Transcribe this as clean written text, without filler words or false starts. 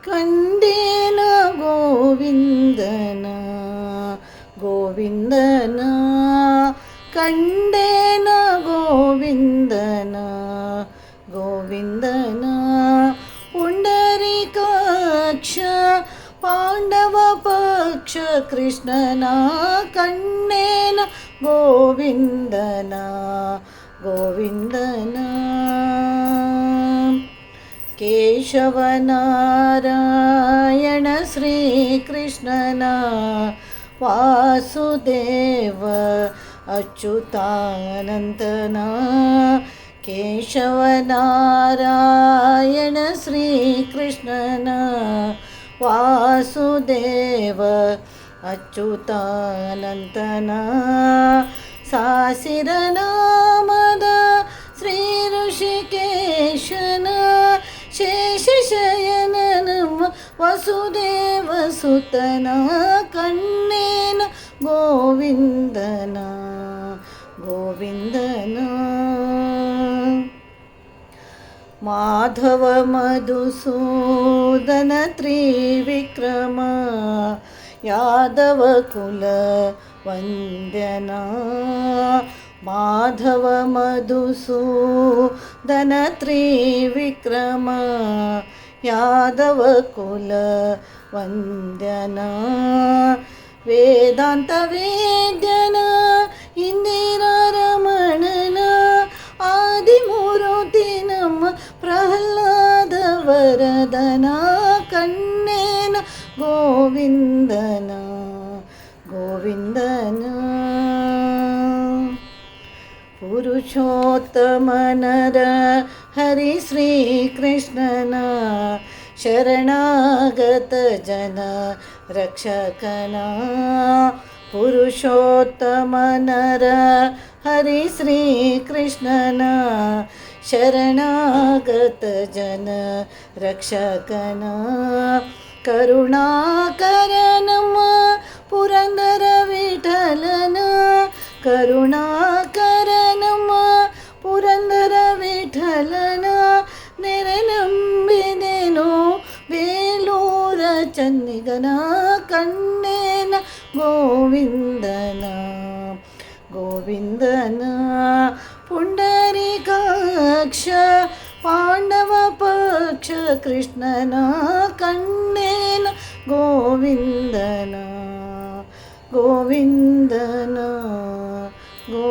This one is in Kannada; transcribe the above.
ಕಂಡೇನ ಗೋವಿಂದನ ಗೋವಿಂದನ ಕಂಡೇನ ಗೋವಿಂದನ ಗೋವಿಂದನ ಪುಂಡರೀಕಾಕ್ಷ ಪಾಂಡವ ಪಕ್ಷ ಕೃಷ್ಣನ ಕಂಡೇನ ಗೋವಿಂದನ ಗೋವಿಂದನ ಕೇಶವನಾರಾಯಣ ಶ್ರೀಕೃಷ್ಣನ ವಾಸುದೇವ ಅಚ್ಯುತಾನಂದನ ಕೇಶವನಾರಾಯಣ ಶ್ರೀಕೃಷ್ಣನ ವಾಸುದೇವ ಅಚ್ಯುತಾನಂದನ ಸಾಸಿರ ನಾಮದ ಶ್ರೀ ಋಷಿಕೇಶನ ಶೇಷಶಯನ ವಸುದೇವ ಸುತನ ಕಣ್ಣೇನ ಗೋವಿಂದನ ಗೋವಿಂದನ ಮಾಧವ ಮಧುಸೂದನ ತ್ರಿವಿಕ್ರಮ ಯಾದವ ಕುಲ ವಂದ್ಯನ ಮಾಧವ ಮಧುಸೂದನ ತ್ರಿವಿಕ್ರಮ ಯಾದವ ಕುಲ ವಂದ್ಯನ ವೇದಾಂತ ವೇದ್ಯನ ಇಂದಿರಾ ರಮಣನ ಆದಿಮೂರ್ತಿ ನಮ್ಮ ಪ್ರಹ್ಲಾದ ವರದನ ಕಣ್ಣೇನ ಗೋವಿಂದನ ಗೋವಿಂದನ ಪುರುಷೋತ್ತಮನರ ಹರಿ ಶ್ರೀಕೃಷ್ಣನ ಶರಣಾಗತ ಜನ ರಕ್ಷಕನ ಪುರುಷೋತ್ತಮನರ ಹರಿ ಶ್ರೀಕೃಷ್ಣನ ಶರಣಾಗತ ಜನ ರಕ್ಷಕನ ಕರುಣಾಕರ ನಮ್ಮ ಪುರಂದರ ವಿಠಲನ ಕರುಣಾಕರ ನಮ್ಮ ಪುರಂದರ ವಿಠಲನ ನೆರೆ ನಂಬಿದೆನು ಬೇಲೂರ ಚನ್ನಿಗನ ಕಣ್ಣೇನ ಗೋವಿಂದನ ಗೋವಿಂದನ ಪುಂಡರೀಕಾಕ್ಷ ಪಾಂಡವ ಪಕ್ಷ ಕೃಷ್ಣನ ಕಣ್ಣೇನ ಗೋವಿಂದನ ಗೋವಿಂದನ ಗೋ